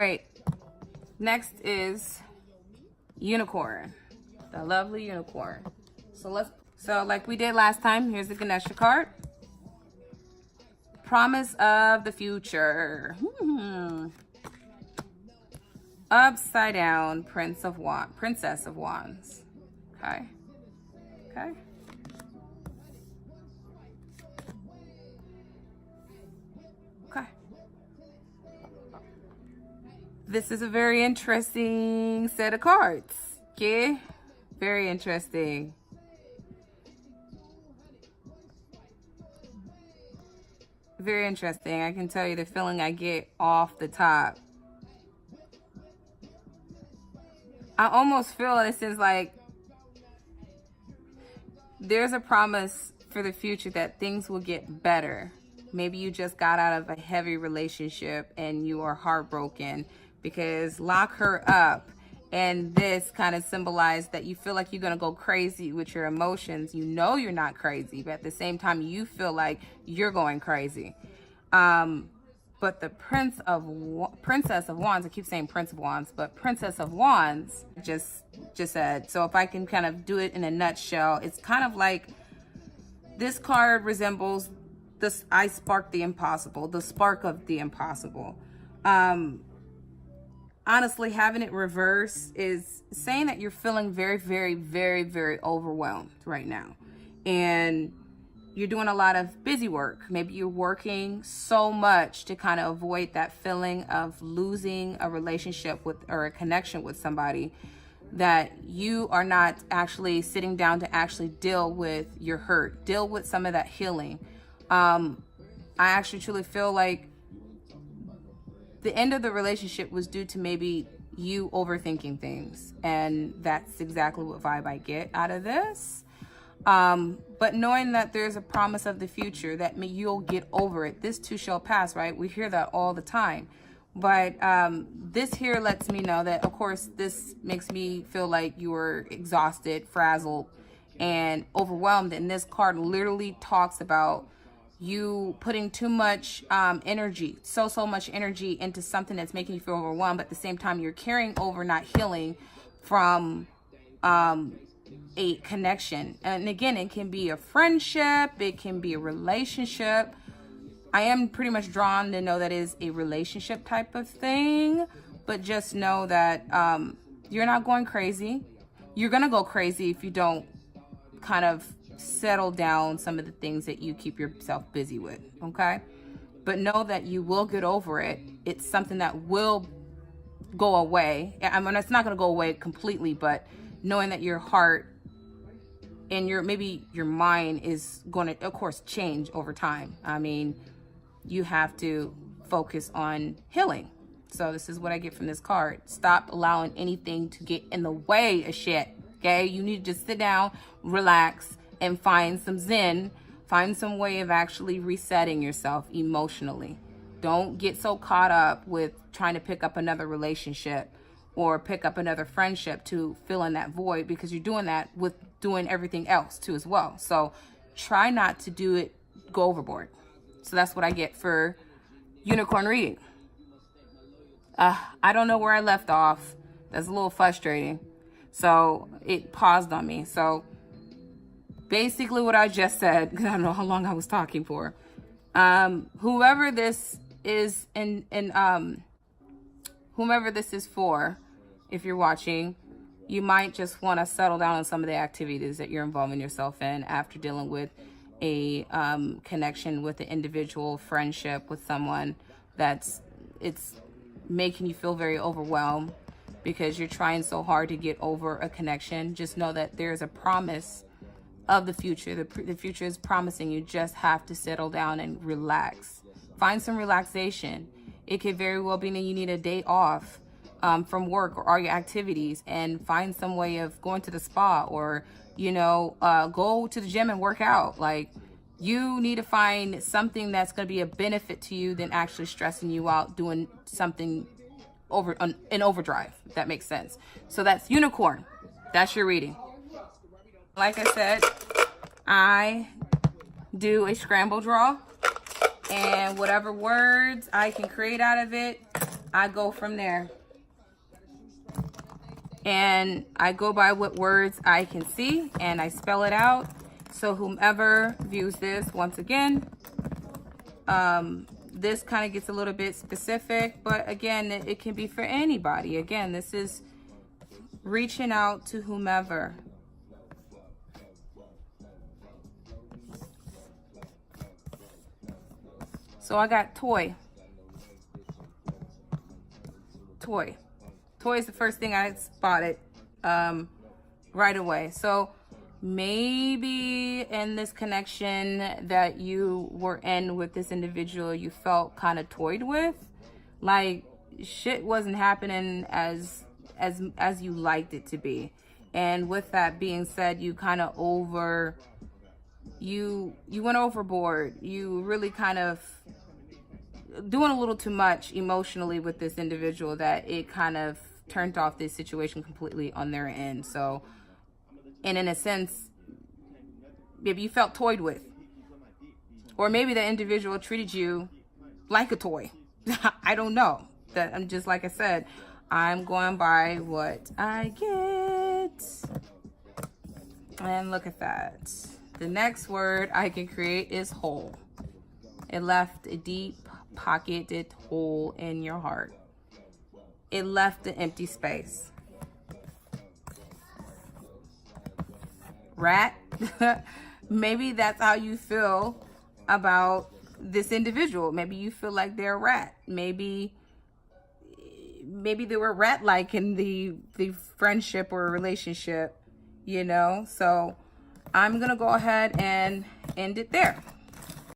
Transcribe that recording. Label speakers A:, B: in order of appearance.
A: Great. Next is unicorn, the lovely unicorn. So like we did last time, here's the Ganesha card. Promise of the future. Upside down, Princess of Wands. Okay. Okay. Okay. This is a very interesting set of cards. Okay? Very interesting. Very interesting. I can tell you the feeling I get off the top. I almost feel this is like there's a promise for the future that things will get better. Maybe you just got out of a heavy relationship and you are heartbroken because lock her up. And this kind of symbolized that you feel like you're going to go crazy with your emotions. You know you're not crazy, but at the same time, you feel like you're going crazy. But the Princess of Wands, I keep saying Prince of Wands, but Princess of Wands just said, so if I can kind of do it in a nutshell, it's kind of like this card resembles this, I spark the impossible, the spark of the impossible. Honestly, having it reverse is saying that you're feeling very, very, very, very overwhelmed right now. And you're doing a lot of busy work. Maybe you're working so much to kind of avoid that feeling of losing a relationship with or a connection with somebody that you are not actually sitting down to actually deal with your hurt, deal with some of that healing. I actually truly feel like the end of the relationship was due to maybe you overthinking things. And that's exactly what vibe I get out of this. But knowing that there's a promise of the future, that you'll get over it. This too shall pass, right? We hear that all the time. But this here lets me know that, of course, this makes me feel like you're exhausted, frazzled, and overwhelmed. And this card literally talks about you putting too much energy, so much energy into something that's making you feel overwhelmed, but at the same time you're carrying over, not healing from a connection. And again, it can be a friendship, it can be a relationship. I am pretty much drawn to know that is a relationship type of thing, but just know that you're not going crazy. You're gonna go crazy if you don't kind of settle down some of the things that you keep yourself busy with, okay? But know that you will get over it. It's something that will go away. I mean, it's not going to go away completely, but knowing that your heart and maybe your mind is going to, of course, change over time. I mean, you have to focus on healing. So this is what I get from this card. Stop allowing anything to get in the way of shit, okay? You need to just sit down, relax, and find some zen, find some way of actually resetting yourself emotionally. Don't get so caught up with trying to pick up another relationship or pick up another friendship to fill in that void, because you're doing that with doing everything else too as well. So try not to do it, go overboard. So that's what I get for unicorn reading. I don't know where I left off. That's a little frustrating. So it paused on me. So basically what I just said, because I don't know how long I was talking for. Whoever this is whomever this is for, if you're watching, you might just want to settle down on some of the activities that you're involving yourself in after dealing with a connection with an individual, friendship with someone it's making you feel very overwhelmed because you're trying so hard to get over a connection. Just know that there's a promise of the future. The future is promising. You just have to settle down and relax. Find some relaxation. It could very well be that you need a day off from work or all your activities, and find some way of going to the spa or, go to the gym and work out. Like, you need to find something that's going to be a benefit to you than actually stressing you out doing something in overdrive, if that makes sense. So that's unicorn. That's your reading. Like I said, I do a scramble draw, and whatever words I can create out of it, I go from there. And I go by what words I can see, and I spell it out. So whomever views this, once again, this kind of gets a little bit specific, but again, it can be for anybody. Again, this is reaching out to whomever. So I got toy. Toy. Toy is the first thing I spotted right away. So maybe in this connection that you were in with this individual, you felt kind of toyed with. Like shit wasn't happening as you liked it to be. And with that being said, you kind of you went overboard. You really kind of doing a little too much emotionally with this individual that it kind of turned off this situation completely on their end. So, and in a sense, maybe you felt toyed with, or maybe the individual treated you like a toy. I don't know. That I'm just, like I said, I'm going by what I get. And look at that. The next word I can create is hole. It left a deep pocketed hole in your heart. It left an empty space. Rat. Maybe that's how you feel about this individual. Maybe you feel like they're a rat. Maybe they were rat-like in the friendship or relationship, you know? So I'm gonna go ahead and end it there.